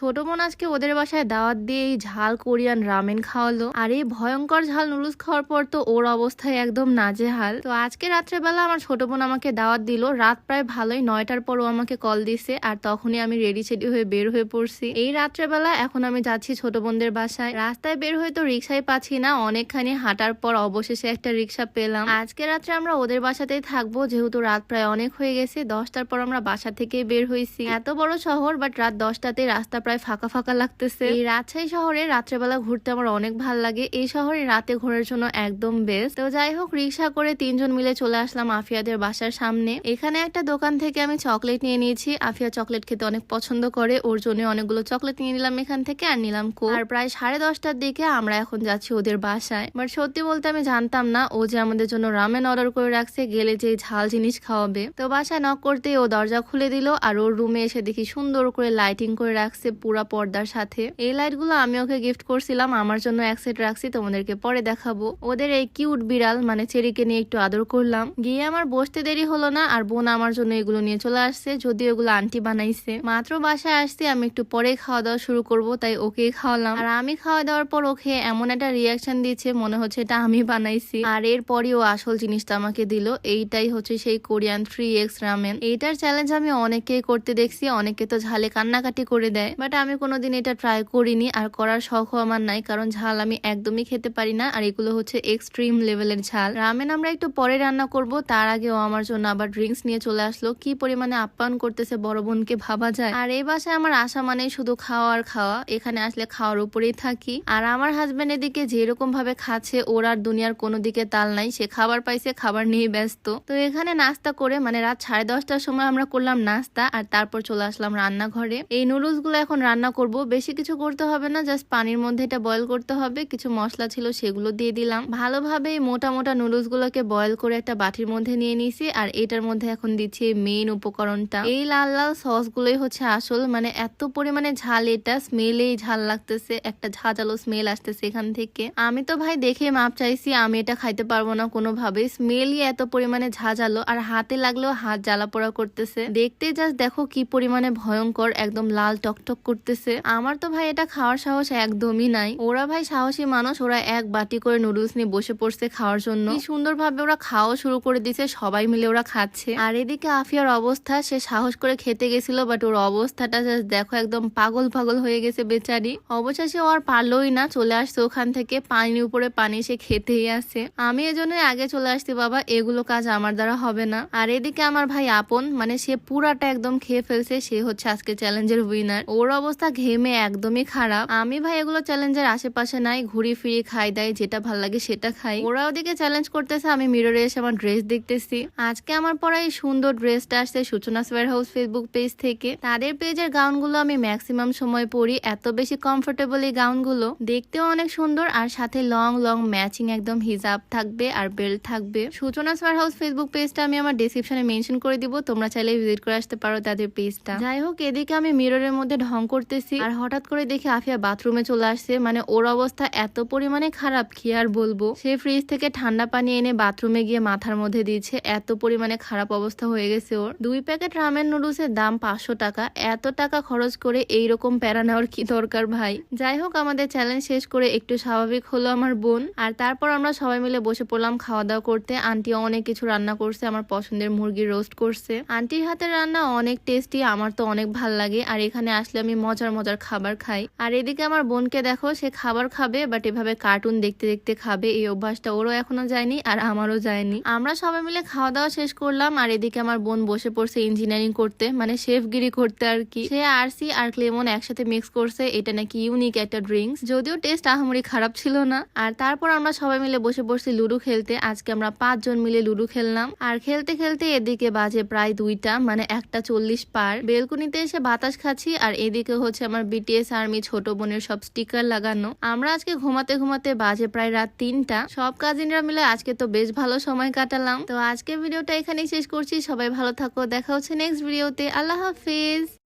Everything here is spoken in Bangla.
ছোট বোন আজকে ওদের বাসায় দাওয়াত দিয়ে এই ঝাল কোরিয়ান রামেন খাওয়ালো। আর এই ভয়ঙ্কর ঝাল নুডলস খাওয়ার পর তো ওর অবস্থায় একদম নাজেহাল। তো আজকে রাত্রেবেলা আমার ছোট বোন আমাকে দাওয়াত দিল। রাত প্রায় ভালোই 9টার পর ও আমাকে কল দিছে, আর তখনই আমি রেডি সেডি হয়ে বের হয়ে পড়ছি। এই রাত্রেবেলা এখন আমি যাচ্ছি ছোট বোনদের বাসায়। রাস্তায় বের হয়ে তো রিক্সাই পাচ্ছি না, অনেকখানি হাঁটার পর অবশেষে একটা রিক্সা পেলাম। আজকে রাত্রে আমরা ওদের বাসাতেই থাকবো, যেহেতু রাত প্রায় অনেক হয়ে গেছে। 10টার পর আমরা বাসা থেকে বের হয়েছি। এত বড় শহর, বাট রাত 10টাতে রাস্তা প্রায় ফাঁকা ফাঁকা লাগতেছে। এই রাজশাহী শহরে রাত্রেবেলা ঘুরতে আমার অনেক ভাল লাগে। এই শহরে রাতে ঘোরার জন্য একদম বেস্ট। তো যাই হোক, রিক্সা করে 3জন মিলে চলে আসলাম আফিয়াদের বাসার সামনে। এখানে একটা দোকান থেকে আমি চকলেট নিয়ে নিয়েছি। আফিয়া চকলেট খেতে অনেক পছন্দ করে, ওর জন্য অনেকগুলো চকলেট নিয়ে নিলাম এখান থেকে, আর নিলাম কোক। আর প্রায় 10:30টার দিকে আমরা এখন যাচ্ছি ওদের বাসায়। বাট সত্যি বলতে আমি জানতাম না ও যে আমাদের জন্য রামেন অর্ডার করে রাখছে, গেলে যে ঝাল জিনিস খাওয়াবে। তো বাসায় নক করতেই ও দরজা খুলে দিল, আর ওর রুমে এসে দেখি সুন্দর করে লাইটিং করে রাখছে পুরা পর্দার সাথে। এই লাইট গুলো আমি ওকে গিফট করছিলাম, আমার জন্য এক সেট রাখছি, তোমাদেরকে পরে দেখাবো। ওদের এই কিউট বিড়াল মানে চেরিকে নিয়ে একটু আদর করলাম। গিয়ে আমার বসতে দেরি হলো না, আর বোন আমার জন্য এগুলো নিয়ে চলে আসছে, যদিও এগুলো আন্টি বানাইছে। মাত্র বাসায় আসছি, আমি একটু পরে খাওয়া দাওয়া শুরু করব, তাই ওকেই খাওয়ালাম। আর আমি খাওয়া দাওয়ার পর ওকে এমন একটা রিয়াকশন দিচ্ছে মনে হচ্ছে এটা আমি বানাইছি। আর এরপরই ও আসল জিনিসটা আমাকে দিল। এইটাই হচ্ছে সেই কোরিয়ান 3x রামেন। এইটার চ্যালেঞ্জ আমি অনেকেই করতে দেখছি, অনেকে তো ঝালে কান্নাকাটি করে দেয়, বাট আমি কোনোদিন এটা ট্রাই করিনি, আর করার শখও আমার নাই, কারণ ঝাল আমি একদমই খেতে পারি না। আর এগুলো হচ্ছে এক্সট্রিম লেভেলের ঝাল। রামেন আমরা একটু পরে রান্না করব, তার আগে ও আমার জন্য আবার ড্রিঙ্কস নিয়ে চলে আসলো। কি পরিমাণে আপ্যায়ন করতেছে বড় বোনকে ভাবা যায়। আর এই বাসায় আমার আশা মানেই শুধু খাওয়া আর খাওয়া, এখানে আসলে খাওয়ার উপরেই থাকি। আর আমার হাজবেন্ড এদিকে যেরকম ভাবে খাচ্ছে, ওর আর দুনিয়ার কোনো দিকে তাল নাই, সে খাবার পাইছে, খাবার নিয়ে ব্যস্ত। তো এখানে নাস্তা করে মানে রাত 10:30টার সময় আমরা করলাম নাস্তা, আর তারপর চলে আসলাম রান্নাঘরে। এই নুডলস গুলো এখন রান্না করব, বেশি কিছু করতে হবে না, জাস্ট পানির মধ্যে এটা বয়েল করতে হবে। কিছু মশলা ছিল সেগুলো দিয়ে দিলাম। ভালোভাবে এই মোটা মোটা নুডলস গুলোকে বয়েল করে একটা বাটির মধ্যে নিয়ে নিয়েছি, আর এটার মধ্যে এখন দিচ্ছি মেইন উপকরণটা। এই লাল লাল সস গুলোই হচ্ছে আসল, মানে এত পরিমাণে ঝাল, এটা স্মেলেই ঝাল লাগতেছে, একটা ঝাঁঝালো স্মেল আসতেছে এখান থেকে। আমি তো ভাই দেখে মাপ চাইছি, আমি এটা খাইতে পারবো না কোনোভাবে, স্মেলই এত পরিমাণে ঝাঁঝালো, আর হাতে লাগলেও হাত জ্বালা পোড়া করতেছে। দেখতে জাস্ট দেখো কি পরিমাণে ভয়ঙ্কর, একদম লাল টকটক করতেছে। আমার তো ভাই এটা খাওয়ার সাহস একদমই নাই। ওরা ভাই সাহসী মানুষ, ওরা এক বাটি করে নুডলস নিয়ে বসে পড়ছে খাওয়ার জন্য। কি সুন্দর ভাবে ওরা খাওয়া শুরু করে দিছে, সবাই মিলে ওরা খাচ্ছে। আর এদিকে আফিয়ার অবস্থা, সে সাহস করে খেতে গেছিল, বাট ওর অবস্থাটা জাস্ট দেখো, একদম পাগল পাগল হয়ে গেছে বেচারি। অবশেষে ও আর পারলোই না, চলে আসছে ওখান থেকে, পানির উপরে পানি, সে খেতেই আছে। আমি এজন্য আগে চলে আসছি, বাবা এগুলো কাজ আমার দ্বারা হবে না। আর এদিকে আমার ভাই আপন, মানে সে পুরাটা একদম খেয়ে ফেলছে, সে হচ্ছে আজকে চ্যালেঞ্জের উইনার। ওর অবস্থা ঘেমে একদমই খারাপ। আমি ভাই এগুলো চ্যালেঞ্জের আশেপাশে নাই, ঘুরি ফিরি খাই দাই, যেটা ভাল লাগে সেটা খাই। ওরা ওদিকে চ্যালেঞ্জ করতেছে, আমি মিররে এসে আমার ড্রেস দেখতেছি। আজকে আমার পরা এই সুন্দর ড্রেসটা আসছে সূচনাস ওয়্যারহাউস ফেসবুক পেজ থেকে। তাদের পেজের গাউনগুলো আমি ম্যাক্সিমাম সময় পরি, এত বেশি কমফোর্টেবল এই গাউনগুলো, দেখতেও অনেক সুন্দর, আর সাথে লং লং ম্যাচিং একদম হিজাব থাকবে আর বেল্ট থাকবে। সূচনাস ওয়্যারহাউস ফেসবুক পেজটা আমি আমার ডেসক্রিপশনে মেনশন করে দিব, তোমরা চাইলে ভিজিট করে আসতে পারো তাদের পেজটা। যাই হোক, এদিকে আমি মিররের মধ্যে ঢং করতেছি, আর হঠাৎ করে দেখি আফিয়া বাথরুমে চলে আসছে। মানে ওর অবস্থা এত পরিমাণে খারাপ, কি আর বলবো। সে ফ্রিজ থেকে ঠান্ডা পানি এনে বাথরুমে গিয়ে মাথার মধ্যে দিয়েছে, এত পরিমাণে খারাপ অবস্থা হয়ে গেছে ওর। 2 প্যাকেট রামেন নুডলসের দাম 500 টাকা, এত টাকা খরচ করে এইরকম প্যারা নেওয়ার কি দরকার ভাই। যাই হোক, আমাদের চ্যালেঞ্জ শেষ করে একটু স্বাভাবিক হলো আমার বোন, আর তারপর আমরা সবাই মিলে বসে পড়লাম খাওয়া দাওয়া করতে। আন্টি অনেক কিছু রান্না করছে, আমার পছন্দের মুরগির রোস্ট করছে। আন্টির হাতের রান্না অনেক টেস্টি, আমার তো অনেক ভাল লাগে, আর এখানে আসলে আমি মজার মজার খাবার খাই। আর এদিকে আমার বোনকে দেখো, সে খাবার খাবে, বাট এভাবে কার্টুন দেখতে দেখতে খাবে, এই অভ্যাসটা ওরও এখনো যায়নি, আর আমারও যায়নি। আমরা সবাই মিলে খাওয়া দাওয়া শেষ করলাম, আর এদিকে আমার বোন বসে পড়ছে ইঞ্জিনিয়ারিং করতে, মানে শেফগিরি করতে আর কি। সে আরসি আর ক্লেমন একসাথে মিক্স করছে, এটা নাকি ইউনিক একটা ড্রিঙ্কস, যদিও টেস্ট আহামরি খারাপ ছিল না। আর তারপর আমরা সবাই মিলে বসে পড়ছি লুডো খেলতে। আজকে আমরা 5 জন মিলে লুডো খেললাম, আর খেলতে খেলতে এদিকে বাজে প্রায় 2টা, মানে 1:40 পার। বেলকুনিতে এসে বাতাস খাচ্ছি, আর এদিকে হচ্ছে আমার বিটিএস আর্মি ছোট বোনের সব স্টিকার লাগানো। আমরা আজকে ঘুমাতে ঘুমাতে বাজে প্রায় রাত 3টা। সব কাজিনরা মিলে আজকে তো বেশ ভালো সময় কাটালাম। তো আজকে ভিডিওটা এখানেই শেষ করছি, সবাই ভালো থাকো, দেখা হচ্ছে নেক্সট ভিডিওতে। আল্লাহ হাফিজ।